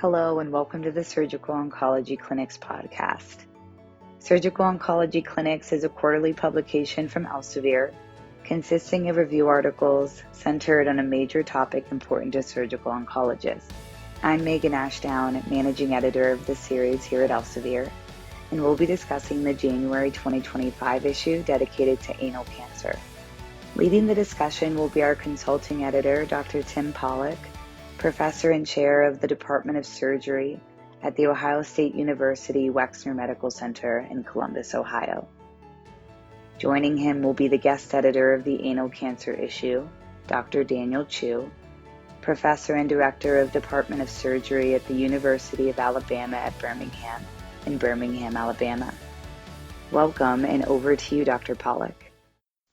Hello, and welcome to the Surgical Oncology Clinics podcast. Surgical Oncology Clinics is a quarterly publication from Elsevier, consisting of review articles centered on a major topic important to surgical oncologists. I'm Megan Ashdown, managing editor of the series here at Elsevier, and we'll be discussing the January 2025 issue dedicated to anal cancer. Leading the discussion will be our consulting editor, Dr. Tim Pollack, Professor and Chair of the Department of Surgery at The Ohio State University Wexner Medical Center in Columbus, Ohio. Joining him will be the guest editor of the Anal Cancer issue, Dr. Daniel Chu, Professor and Director of Department of Surgery at the University of Alabama at Birmingham in Birmingham, Alabama. Welcome, and over to you, Dr. Pollack.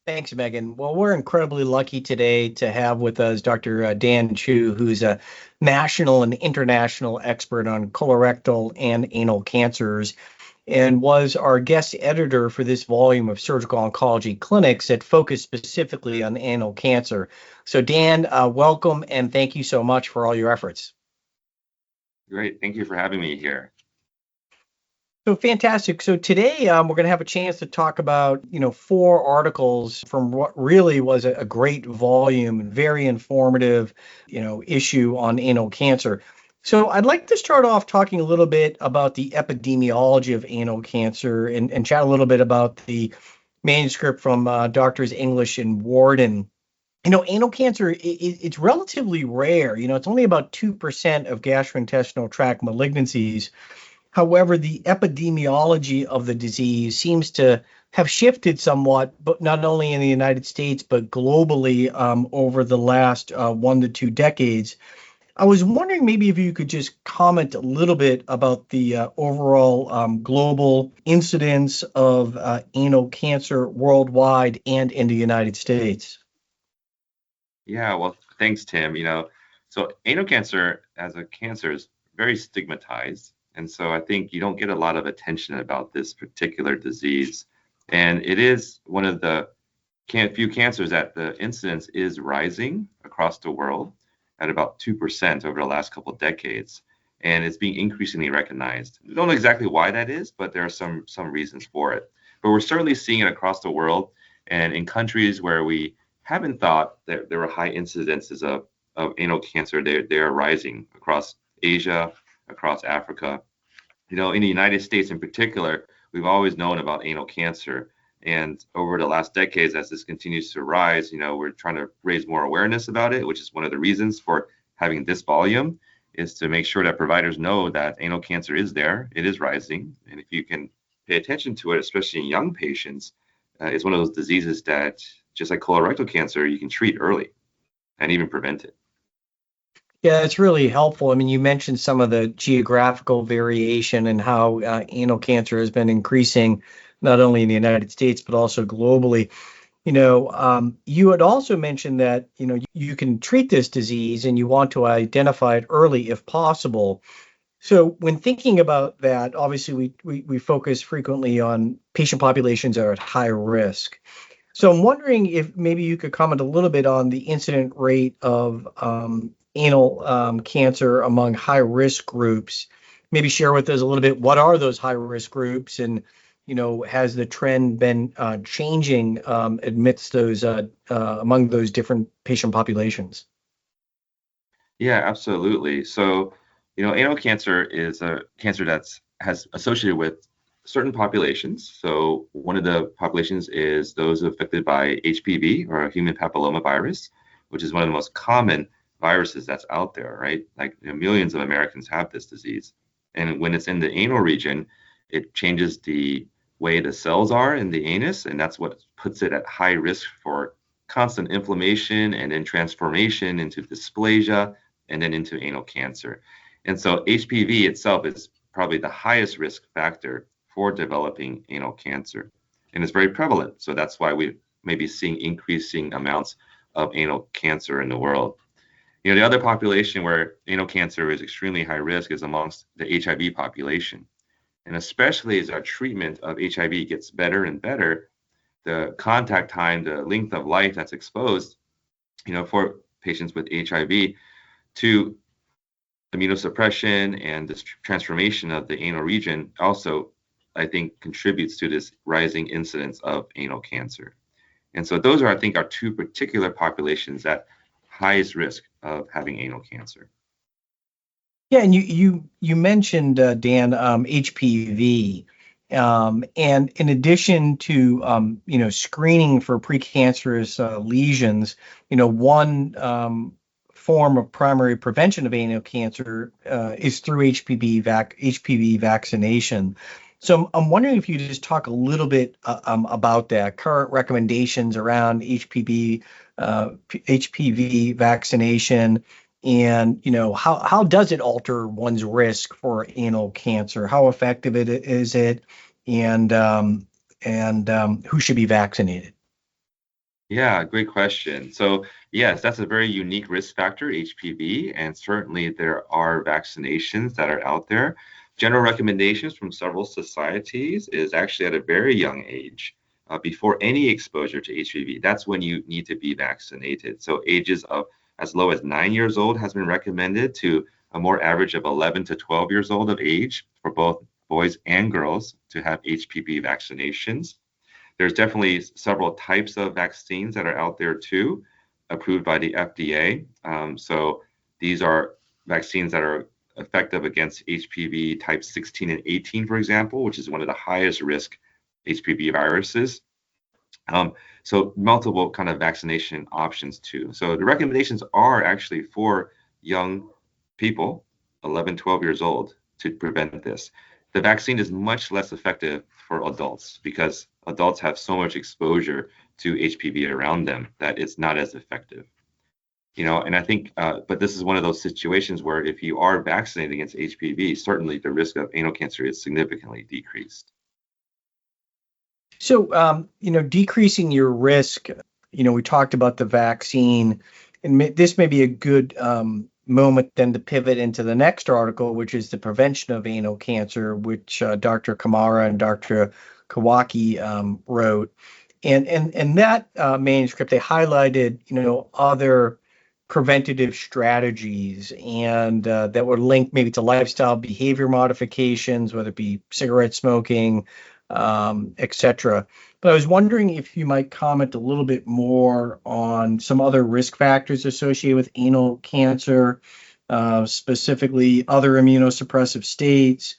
Thanks, Megan. Well, we're incredibly lucky today to have with us Dr. Dan Chu, who's a national and international expert on colorectal and anal cancers, and was our guest editor for this volume of Surgical Oncology Clinics that focus specifically on anal cancer. So, Dan, welcome, and thank you so much for all your efforts. Great. Thank you for having me here. So fantastic. So today we're going to have a chance to talk about, 4 articles from what really was a great volume and very informative, issue on anal cancer. So I'd like to start off talking a little bit about the epidemiology of anal cancer and chat a little bit about the manuscript from Doctors English and Warden. Anal cancer, it's relatively rare. It's only about 2% of gastrointestinal tract malignancies. However, the epidemiology of the disease seems to have shifted somewhat, but not only in the United States, but globally over the last 1 to 2 decades. I was wondering maybe if you could just comment a little bit about the overall global incidence of anal cancer worldwide and in the United States. Yeah, well, thanks, Tim. So anal cancer as a cancer is very stigmatized. And so I think you don't get a lot of attention about this particular disease. And it is one of the few cancers that the incidence is rising across the world at about 2% over the last couple of decades. And it's being increasingly recognized. We don't know exactly why that is, but there are some reasons for it. But we're certainly seeing it across the world and in countries where we haven't thought that there were high incidences of anal cancer. They are rising across Asia, across Africa. In the United States in particular, we've always known about anal cancer. And over the last decades, as this continues to rise, we're trying to raise more awareness about it, which is one of the reasons for having this volume, is to make sure that providers know that anal cancer is there, it is rising. And if you can pay attention to it, especially in young patients, it's one of those diseases that, just like colorectal cancer, you can treat early and even prevent it. Yeah, it's really helpful. I mean, you mentioned some of the geographical variation and how anal cancer has been increasing, not only in the United States, but also globally. You had also mentioned that, you can treat this disease and you want to identify it early if possible. So when thinking about that, obviously we focus frequently on patient populations that are at high risk. So I'm wondering if maybe you could comment a little bit on the incident rate of anal cancer among high-risk groups. Maybe share with us a little bit, what are those high-risk groups, and has the trend been changing amidst those among those different patient populations? Yeah, absolutely. So, anal cancer is a cancer has associated with certain populations. So one of the populations is those affected by HPV, or human papillomavirus, which is one of the most common viruses that's out there, right? Like millions of Americans have this disease. And when it's in the anal region, it changes the way the cells are in the anus, and that's what puts it at high risk for constant inflammation and then transformation into dysplasia and then into anal cancer. And so HPV itself is probably the highest risk factor for developing anal cancer. And it's very prevalent. So that's why we may be seeing increasing amounts of anal cancer in the world. The other population where anal cancer is extremely high risk is amongst the HIV population. And especially as our treatment of HIV gets better and better, the contact time, the length of life that's exposed, for patients with HIV to immunosuppression and this transformation of the anal region also, I think, contributes to this rising incidence of anal cancer. And so those are, I think, our two particular populations at highest risk of having anal cancer. Yeah, and you mentioned Dan, HPV, and in addition to screening for precancerous lesions, one form of primary prevention of anal cancer is through HPV vaccination. So I'm wondering if you could just talk a little bit about that, current recommendations around HPV vaccination, and how does it alter one's risk for anal cancer? How effective is it, and who should be vaccinated? Yeah, great question. So yes, that's a very unique risk factor, HPV, and certainly there are vaccinations that are out there. General recommendations from several societies is actually at a very young age, before any exposure to HPV. That's when you need to be vaccinated. So ages of as low as 9 years old has been recommended to a more average of 11 to 12 years old of age for both boys and girls to have HPV vaccinations. There's definitely several types of vaccines that are out there too, approved by the FDA. So these are vaccines that are effective against HPV type 16 and 18, for example, which is one of the highest risk HPV viruses. So multiple kind of vaccination options too. So the recommendations are actually for young people, 11, 12 years old, to prevent this. The vaccine is much less effective for adults because adults have so much exposure to HPV around them that it's not as effective. And I think, but this is one of those situations where if you are vaccinated against HPV, certainly the risk of anal cancer is significantly decreased. So, decreasing your risk, we talked about the vaccine, and this may be a good moment then to pivot into the next article, which is the prevention of anal cancer, which Dr. Kamara and Dr. Kawaki wrote. And that manuscript, they highlighted, other preventative strategies and that were linked maybe to lifestyle behavior modifications, whether it be cigarette smoking, etc. But I was wondering if you might comment a little bit more on some other risk factors associated with anal cancer, specifically other immunosuppressive states,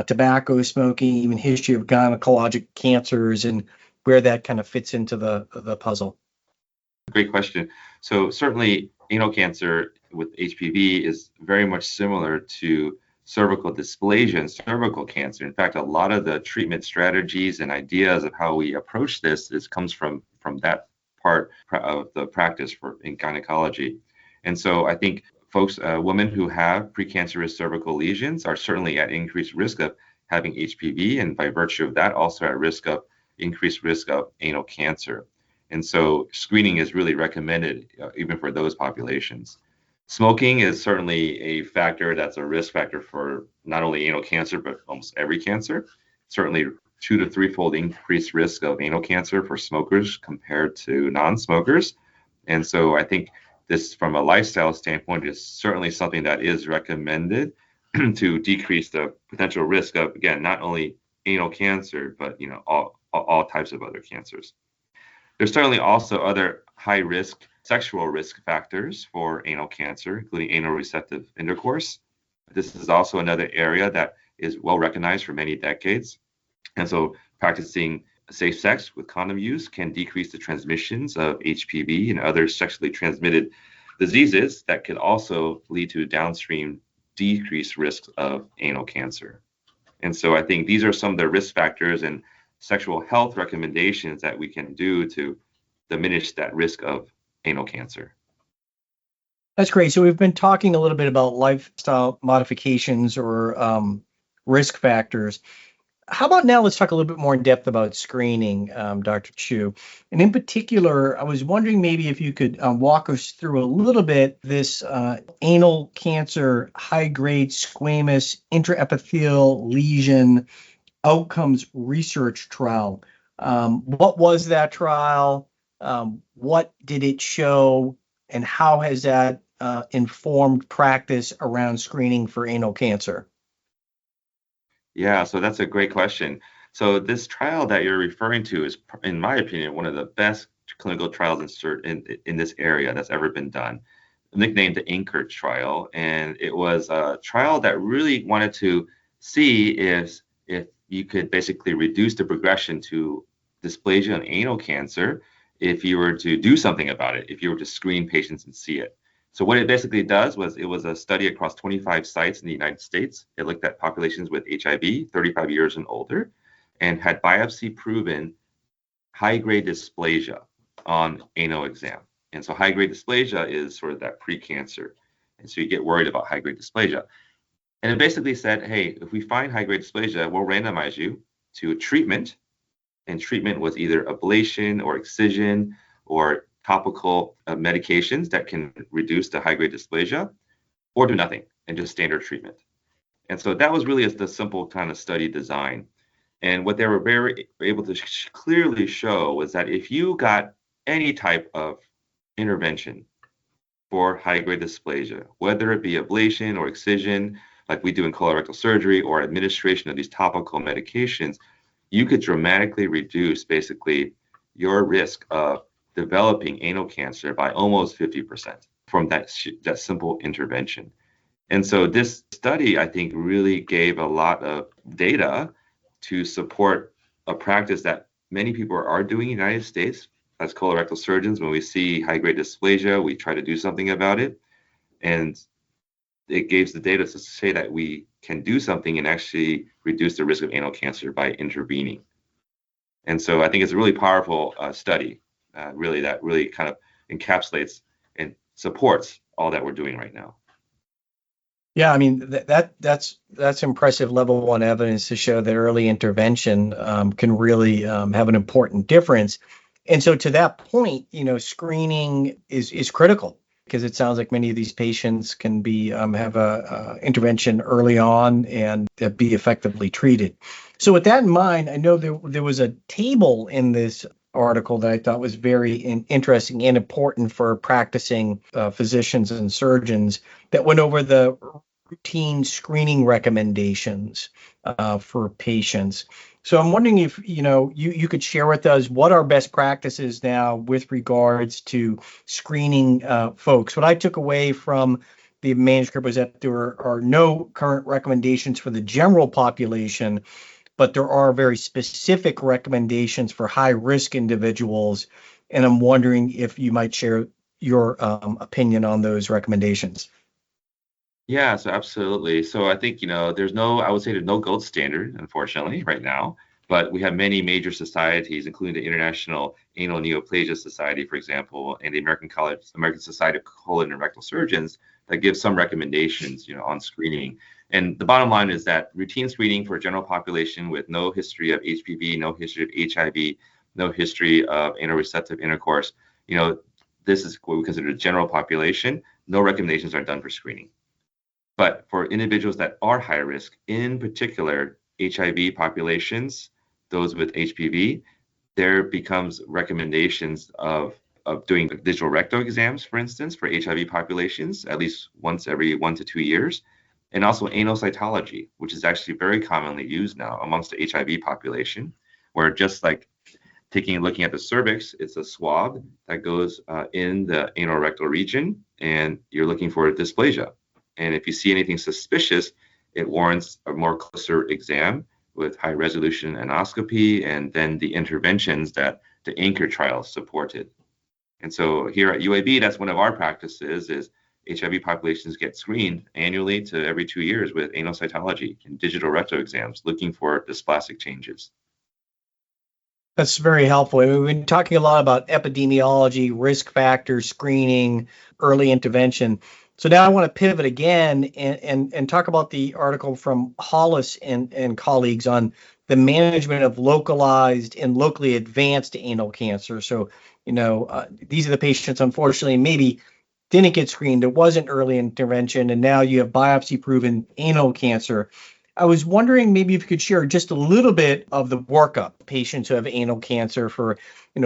tobacco smoking, even history of gynecologic cancers, and where that kind of fits into the puzzle. Great question. So certainly anal cancer with HPV is very much similar to cervical dysplasia and cervical cancer. In fact, a lot of the treatment strategies and ideas of how we approach this comes from that part of the practice in gynecology. And so I think women who have precancerous cervical lesions are certainly at increased risk of having HPV, and by virtue of that, also at increased risk of anal cancer. And so screening is really recommended even for those populations. Smoking is certainly a factor that's a risk factor for not only anal cancer, but almost every cancer. Certainly 2 to 3-fold increased risk of anal cancer for smokers compared to non-smokers. And so I think this, from a lifestyle standpoint, is certainly something that is recommended to decrease the potential risk of, again, not only anal cancer, but all types of other cancers. There's certainly also other high-risk sexual risk factors for anal cancer, including anal receptive intercourse. This is also another area that is well recognized for many decades. And so practicing safe sex with condom use can decrease the transmissions of HPV and other sexually transmitted diseases that could also lead to downstream decreased risks of anal cancer. And so I think these are some of the risk factors and sexual health recommendations that we can do to diminish that risk of anal cancer. That's great. So we've been talking a little bit about lifestyle modifications or risk factors. How about now let's talk a little bit more in depth about screening, Dr. Chu. And in particular, I was wondering maybe if you could walk us through a little bit this anal cancer high-grade squamous intraepithelial lesion outcomes research trial. What was that trial? What did it show? And how has that informed practice around screening for anal cancer? Yeah, so that's a great question. So this trial that you're referring to is, in my opinion, one of the best clinical trials in this area that's ever been done, nicknamed the Anchor trial. And it was a trial that really wanted to see if you could basically reduce the progression to dysplasia and anal cancer if you were to do something about it, if you were to screen patients and see it. So what it basically does was it was a study across 25 sites in the United States. It looked at populations with HIV, 35 years and older, and had biopsy proven high-grade dysplasia on anal exam. And so high-grade dysplasia is sort of that pre-cancer. And so you get worried about high-grade dysplasia. And it basically said, hey, if we find high-grade dysplasia, we'll randomize you to a treatment. And treatment was either ablation or excision or topical medications that can reduce the high-grade dysplasia, or do nothing and just standard treatment. And so that was really the simple kind of study design. And what they were very able to clearly show was that if you got any type of intervention for high-grade dysplasia, whether it be ablation or excision, like we do in colorectal surgery, or administration of these topical medications, you could dramatically reduce basically your risk of developing anal cancer by almost 50% from that simple intervention. And so this study, I think, really gave a lot of data to support a practice that many people are doing in the United States as colorectal surgeons. When we see high-grade dysplasia, we try to do something about it. And it gives the data to say that we can do something and actually reduce the risk of anal cancer by intervening. And so I think it's a really powerful study, really, that really kind of encapsulates and supports all that we're doing right now. Yeah, I mean that's impressive level one evidence to show that early intervention can really have an important difference. And so to that point, screening is critical, because it sounds like many of these patients can be have a intervention early on and be effectively treated. So with that in mind, I know there was a table in this article that I thought was very interesting and important for practicing physicians and surgeons that went over the routine screening recommendations for patients. So I'm wondering if you could share with us what are best practices now with regards to screening folks. What I took away from the manuscript was that there are no current recommendations for the general population, but there are very specific recommendations for high-risk individuals. And I'm wondering if you might share your opinion on those recommendations. Yeah, so absolutely. So I think, I would say there's no gold standard, unfortunately, right now, but we have many major societies, including the International Anal Neoplasia Society, for example, and the American Society of Colon and Rectal Surgeons, that give some recommendations, on screening. And the bottom line is that routine screening for a general population with no history of HPV, no history of HIV, no history of anal receptive intercourse, this is what we consider a general population. No recommendations are done for screening. But for individuals that are high risk, in particular HIV populations, those with HPV, there becomes recommendations of doing digital rectal exams, for instance, for HIV populations, at least once every 1 to 2 years, and also anal cytology, which is actually very commonly used now amongst the HIV population, where just like looking at the cervix, it's a swab that goes in the anal rectal region, and you're looking for a dysplasia. And if you see anything suspicious, it warrants a more closer exam with high resolution endoscopy and then the interventions that the Anchor trial supported. And so here at UAB, that's one of our practices is HIV populations get screened annually to every 2 years with anal cytology and digital rectal exams looking for dysplastic changes. That's very helpful. We've been talking a lot about epidemiology, risk factors, screening, early intervention. So now I want to pivot again and talk about the article from Hollis and colleagues on the management of localized and locally advanced anal cancer. So, these are the patients, unfortunately, maybe didn't get screened. There wasn't early intervention, and now you have biopsy-proven anal cancer. I was wondering maybe if you could share just a little bit of the workup patients who have anal cancer for,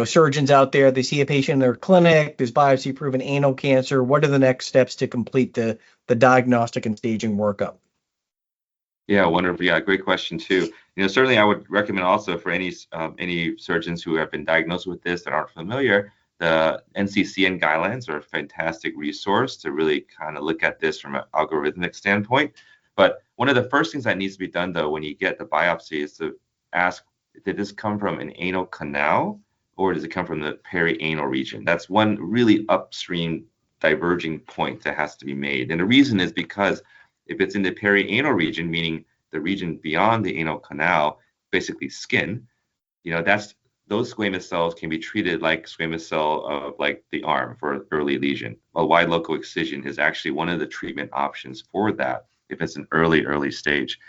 surgeons out there. They see a patient in their clinic, there's biopsy proven anal cancer. What are the next steps to complete the diagnostic and staging workup? Yeah, wonderful. Yeah, great question too. Certainly I would recommend also for any surgeons who have been diagnosed with this that aren't familiar, the NCCN guidelines are a fantastic resource to really kind of look at this from an algorithmic standpoint. But one of the first things that needs to be done though when you get the biopsy is to ask, did this come from an anal canal or does it come from the perianal region? That's one really upstream diverging point that has to be made. And the reason is because if it's in the perianal region, meaning the region beyond the anal canal, basically skin, those squamous cells can be treated like squamous cell of like the arm for early lesion. A wide local excision is actually one of the treatment options for that if it's an early stage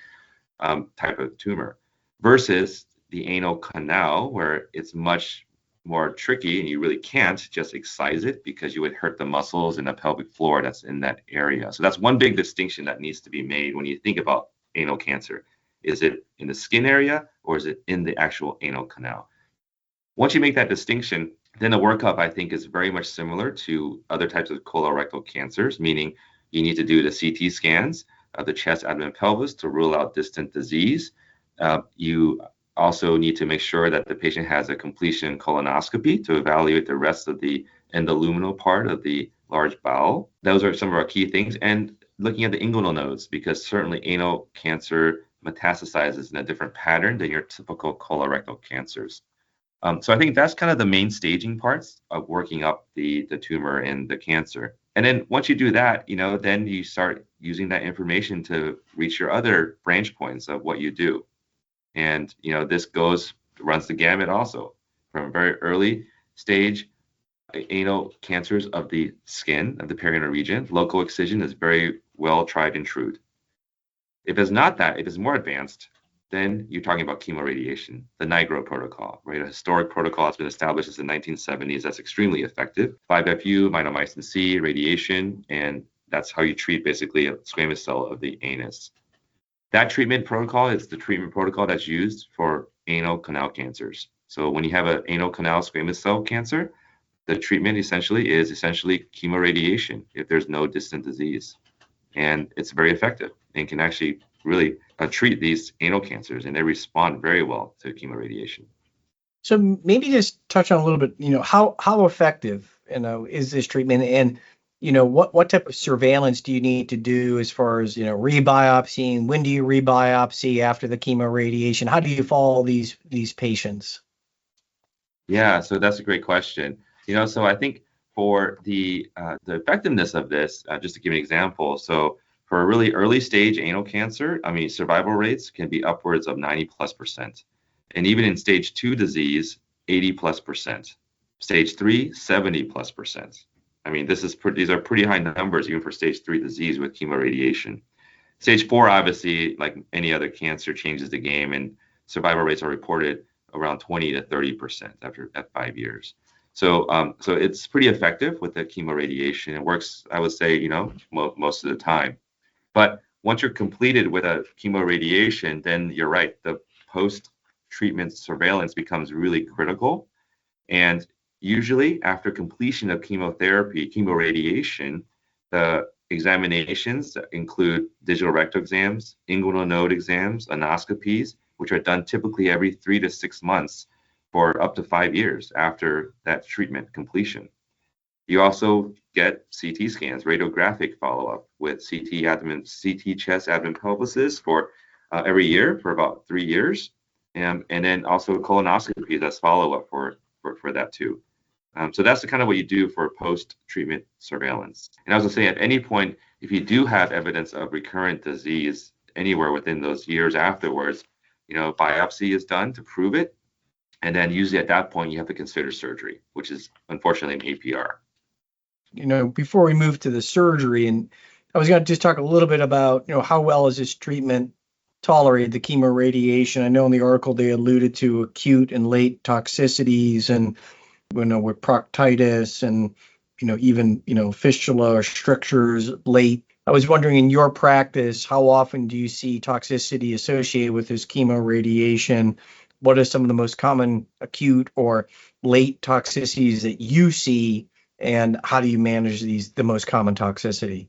type of tumor, versus the anal canal where it's much more tricky and you really can't just excise it because you would hurt the muscles in the pelvic floor that's in that area. So that's one big distinction that needs to be made when you think about anal cancer. Is it in the skin area or is it in the actual anal canal? Once you make that distinction, then the workup I think is very much similar to other types of colorectal cancers, meaning you need to do the CT scans of the chest, abdomen, pelvis to rule out distant disease. You also need to make sure that the patient has a completion colonoscopy to evaluate the rest of the endoluminal part of the large bowel. Those are some of our key things. And looking at the inguinal nodes, because certainly anal cancer metastasizes in a different pattern than your typical colorectal cancers. So I think that's kind of the main staging parts of working up the tumor and the cancer. And then once you do that, then you start using that information to reach your other branch points of what you do. And, this runs the gamut also from very early stage anal cancers of the skin, of the perianal region. Local excision is very well tried and true. If it's not that, if it's more advanced, then you're talking about chemoradiation, the NIGRO protocol, right? A historic protocol that's been established since the 1970s that's extremely effective. 5-FU, mitomycin C, radiation, and that's how you treat basically a squamous cell of the anus. That treatment protocol is the treatment protocol that's used for anal canal cancers. So when you have an anal canal squamous cell cancer, the treatment is essentially chemoradiation if there's no distant disease. And it's very effective and can actually really treat these anal cancers, and they respond very well to chemoradiation. So maybe just touch on a little bit, how effective, is this treatment, and what type of surveillance do you need to do as far as, rebiopsying? When do you rebiopsy after the chemoradiation? How do you follow these patients? Yeah, so that's a great question. So I think for the effectiveness of this, just to give an example, so for a really early stage anal cancer, survival rates can be upwards of 90+%. And even in stage 2 disease, 80+%. Stage 3, 70+%. These are pretty high numbers even for stage 3 disease with chemoradiation. Stage 4, obviously, like any other cancer, changes the game, and survival rates are reported around 20 to 30% at 5 years. So it's pretty effective with the chemoradiation. It works, I would say, most of the time. But once you're completed with a chemoradiation, then you're right, the post-treatment surveillance becomes really critical. And usually after completion of chemoradiation, the examinations include digital rectal exams, inguinal node exams, endoscopies, which are done typically every 3 to 6 months for up to 5 years after that treatment completion. You also get CT scans, radiographic follow-up with CT chest, abdomen, pelvises for every year for about 3 years, and then also colonoscopy that's follow-up for that too. So that's the kind of what you do for post-treatment surveillance. And I was going to say, at any point, if you do have evidence of recurrent disease anywhere within those years afterwards, biopsy is done to prove it, and then usually at that point you have to consider surgery, which is unfortunately an APR. Before we move to the surgery, and I was going to just talk a little bit about, how well is this treatment tolerated, the chemoradiation? I know in the article they alluded to acute and late toxicities, and with proctitis and, even, fistula or strictures late. I was wondering, in your practice, how often do you see toxicity associated with this chemoradiation? What are some of the most common acute or late toxicities that you see, and how do you manage the most common toxicity?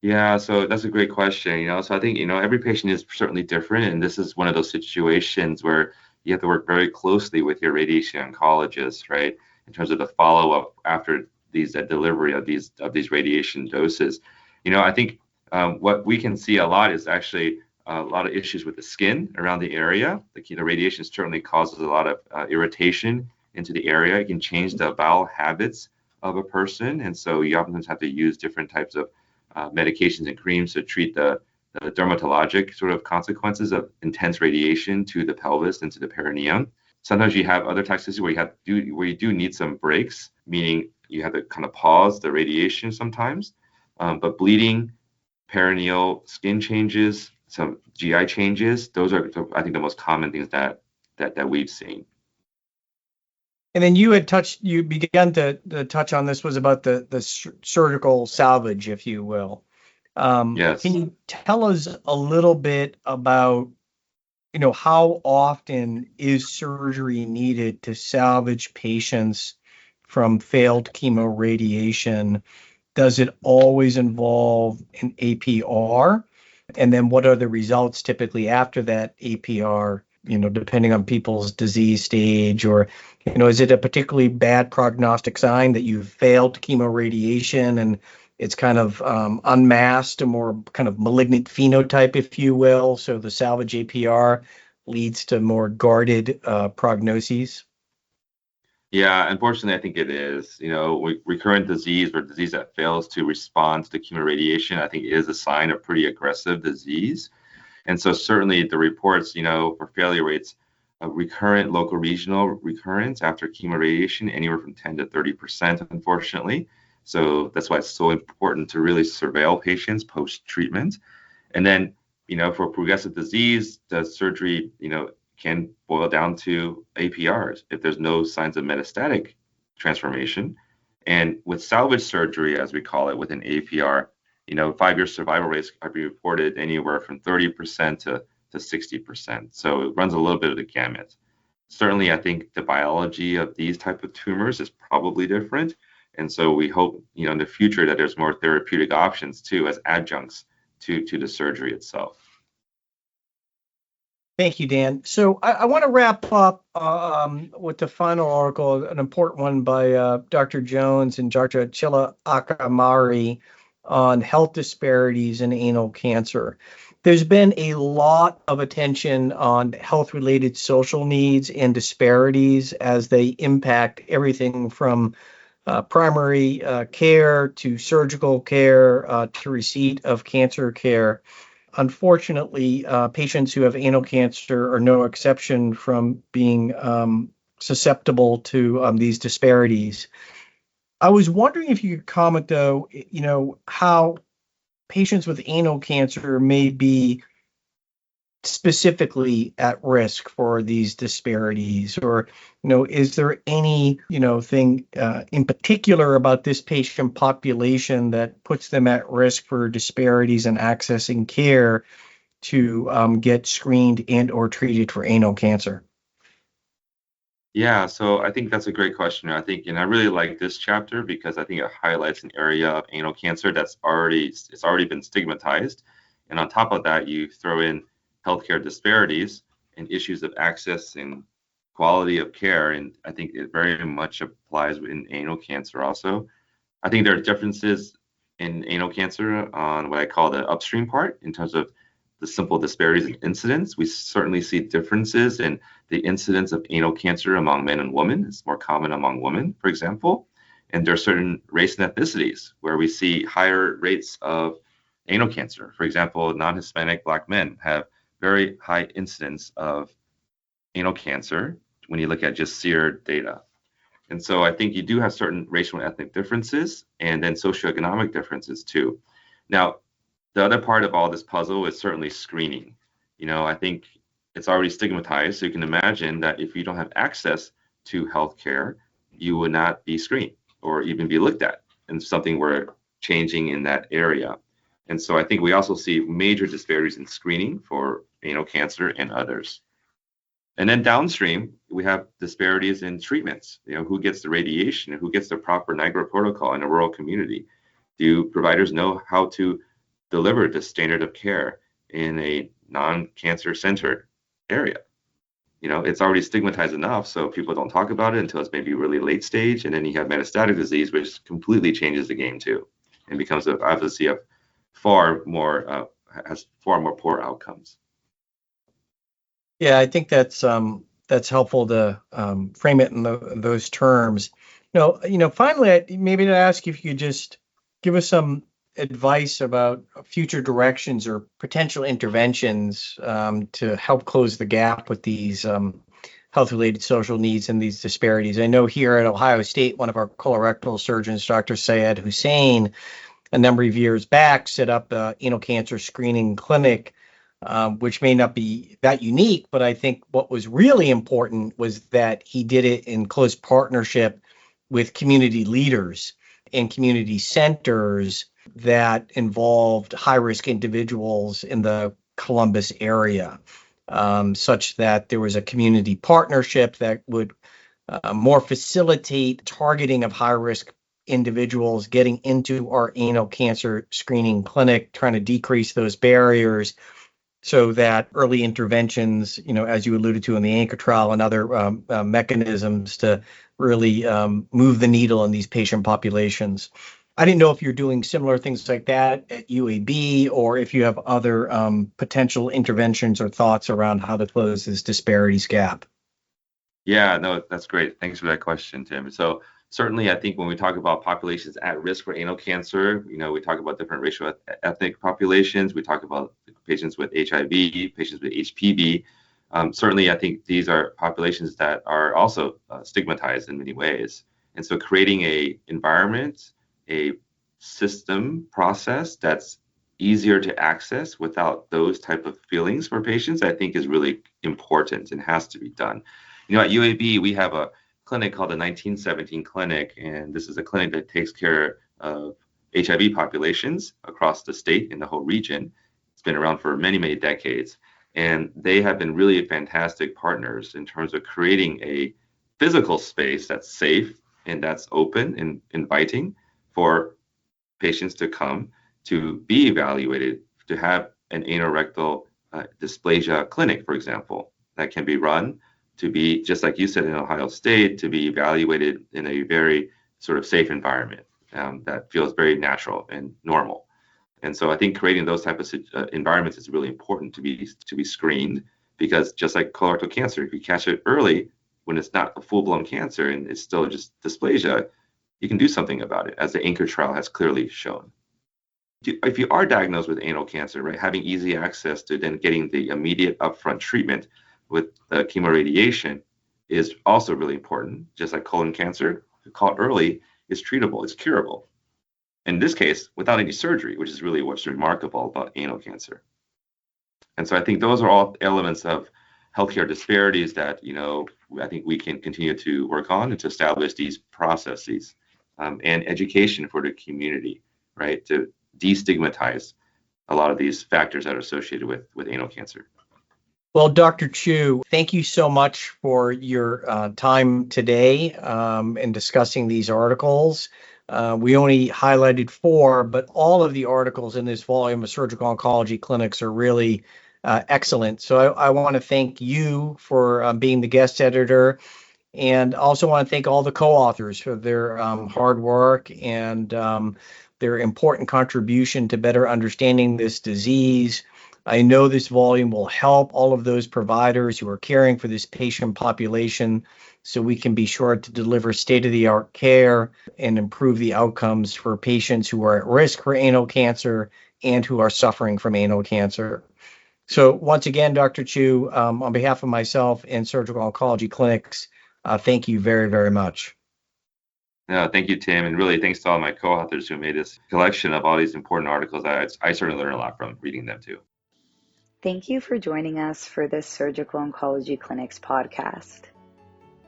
Yeah, so that's a great question. So I think, every patient is certainly different, and this is one of those situations where you have to work very closely with your radiation oncologist, right? In terms of the follow-up after these delivery of these radiation doses. I think what we can see a lot is actually a lot of issues with the skin around the area. The radiation certainly causes a lot of irritation into the area. It can change the bowel habits of a person, and so you oftentimes have to use different types of medications and creams to treat the dermatologic sort of consequences of intense radiation to the pelvis and to the perineum. Sometimes you have other toxicity where you do need some breaks, meaning you have to kind of pause the radiation sometimes. But bleeding, perineal skin changes, some GI changes, those are, I think, the most common things that we've seen. And then you began to touch on this, was about the surgical salvage, if you will. Yes. Can you tell us a little bit about, how often is surgery needed to salvage patients from failed chemoradiation? Does it always involve an APR? And then what are the results typically after that APR, depending on people's disease stage, or, is it a particularly bad prognostic sign that you've failed chemoradiation and it's kind of unmasked a more kind of malignant phenotype, if you will? So the salvage APR leads to more guarded prognoses? Yeah, unfortunately, I think it is. Recurrent disease or disease that fails to respond to the chemoradiation, I think is a sign of pretty aggressive disease. And so certainly the reports, for failure rates of recurrent local regional recurrence after chemoradiation, anywhere from 10 to 30%, unfortunately. So that's why it's so important to really surveil patients post-treatment. And then, for progressive disease, the surgery, can boil down to APRs if there's no signs of metastatic transformation. And with salvage surgery, as we call it, with an APR, 5-year survival rates have been reported anywhere from 30% to 60%. So it runs a little bit of the gamut. Certainly, I think the biology of these type of tumors is probably different. And so we hope, in the future that there's more therapeutic options too as adjuncts to the surgery itself. Thank you, Dan. So I want to wrap up with the final article, an important one by Dr. Jones and Dr. Chilla Akamari on health disparities in anal cancer. There's been a lot of attention on health-related social needs and disparities as they impact everything from primary care to surgical care to receipt of cancer care. Unfortunately, patients who have anal cancer are no exception from being susceptible to these disparities. I was wondering if you could comment, though, how patients with anal cancer may be specifically at risk for these disparities, or is there any thing in particular about this patient population that puts them at risk for disparities in accessing care to get screened and or treated for anal cancer? Yeah, so I think that's a great question. I think, and I really like this chapter because I think it highlights an area of anal cancer it's already been stigmatized, and on top of that, you throw in healthcare disparities and issues of access and quality of care, and I think it very much applies in anal cancer also. I think there are differences in anal cancer on what I call the upstream part in terms of the simple disparities in incidence. We certainly see differences in the incidence of anal cancer among men and women. It's more common among women, for example. And there are certain race and ethnicities where we see higher rates of anal cancer. For example, non-Hispanic Black men have very high incidence of anal cancer when you look at just SEER data. And so I think you do have certain racial and ethnic differences and then socioeconomic differences too. Now, the other part of all this puzzle is certainly screening. I think it's already stigmatized. So you can imagine that if you don't have access to healthcare, you would not be screened or even be looked at in something where changing in that area. And so I think we also see major disparities in screening for anal cancer and others. And then downstream, we have disparities in treatments. Who gets the radiation, who gets the proper NIGRA protocol in a rural community? Do providers know how to deliver the standard of care in a non-cancer centered area? It's already stigmatized enough, so people don't talk about it until it's maybe really late stage, and then you have metastatic disease, which completely changes the game too, and becomes obviously has far more poor outcomes. Yeah, I think that's helpful to frame it in those terms. Finally, maybe to ask if you could just give us some advice about future directions or potential interventions to help close the gap with these health-related social needs and these disparities. I know here at Ohio State, one of our colorectal surgeons, Dr. Syed Hussein, a number of years back, set up an anal cancer screening clinic, which may not be that unique, but I think what was really important was that he did it in close partnership with community leaders and community centers that involved high-risk individuals in the Columbus area, such that there was a community partnership that would more facilitate targeting of high-risk individuals getting into our anal cancer screening clinic, trying to decrease those barriers so that early interventions, as you alluded to in the anchor trial and other mechanisms to really move the needle in these patient populations. I didn't know if you're doing similar things like that at UAB or if you have other potential interventions or thoughts around how to close this disparities gap. Yeah, no, that's great. Thanks for that question, Tim. So certainly, I think when we talk about populations at risk for anal cancer, we talk about different racial ethnic populations. We talk about patients with HIV, patients with HPV. Certainly, I think these are populations that are also stigmatized in many ways. And so creating a environment, a system process that's easier to access without those type of feelings for patients, I think is really important and has to be done. At UAB, we have a clinic called the 1917 Clinic, and this is a clinic that takes care of HIV populations across the state and the whole region. It's been around for many, many decades, and they have been really fantastic partners in terms of creating a physical space that's safe and that's open and inviting for patients to come to be evaluated, to have an anorectal dysplasia clinic, for example, that can be run to be, just like you said, in Ohio State, to be evaluated in a very sort of safe environment that feels very natural and normal. And so I think creating those type of environments is really important to be screened, because just like colorectal cancer, if you catch it early when it's not a full-blown cancer and it's still just dysplasia, you can do something about it, as the anchor trial has clearly shown. If you are diagnosed with anal cancer, right, having easy access to then getting the immediate upfront treatment with the chemoradiation is also really important. Just like colon cancer, if caught early, is treatable, it's curable. In this case, without any surgery, which is really what's remarkable about anal cancer. And so I think those are all elements of healthcare disparities that, I think we can continue to work on and to establish these processes and education for the community, right, to destigmatize a lot of these factors that are associated with anal cancer. Well, Dr. Chu, thank you so much for your time today in discussing these articles. We only highlighted 4, but all of the articles in this volume of Surgical Oncology Clinics are really excellent. So I want to thank you for being the guest editor, and also want to thank all the co-authors for their hard work and their important contribution to better understanding this disease. I know this volume will help all of those providers who are caring for this patient population, so we can be sure to deliver state-of-the-art care and improve the outcomes for patients who are at risk for anal cancer and who are suffering from anal cancer. So once again, Dr. Chu, on behalf of myself and Surgical Oncology Clinics, thank you very, very much. No, thank you, Tim, and really thanks to all my co-authors who made this collection of all these important articles. I certainly learned a lot from reading them too. Thank you for joining us for this Surgical Oncology Clinics podcast.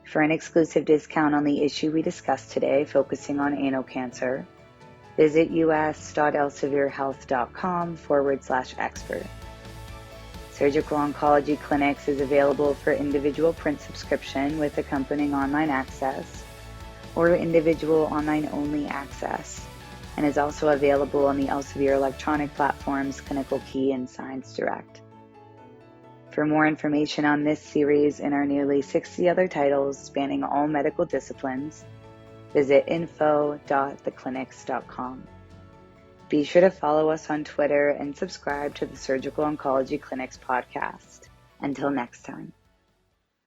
For an exclusive discount on the issue we discussed today, focusing on anal cancer, Visit us.elsevierhealth.com/expert. Surgical Oncology Clinics is available for individual print subscription with accompanying online access or individual online-only access, and is also available on the Elsevier electronic platforms Clinical Key and Science Direct. For more information on this series and our nearly 60 other titles spanning all medical disciplines, visit info.theclinics.com. Be sure to follow us on Twitter and subscribe to the Surgical Oncology Clinics podcast. Until next time.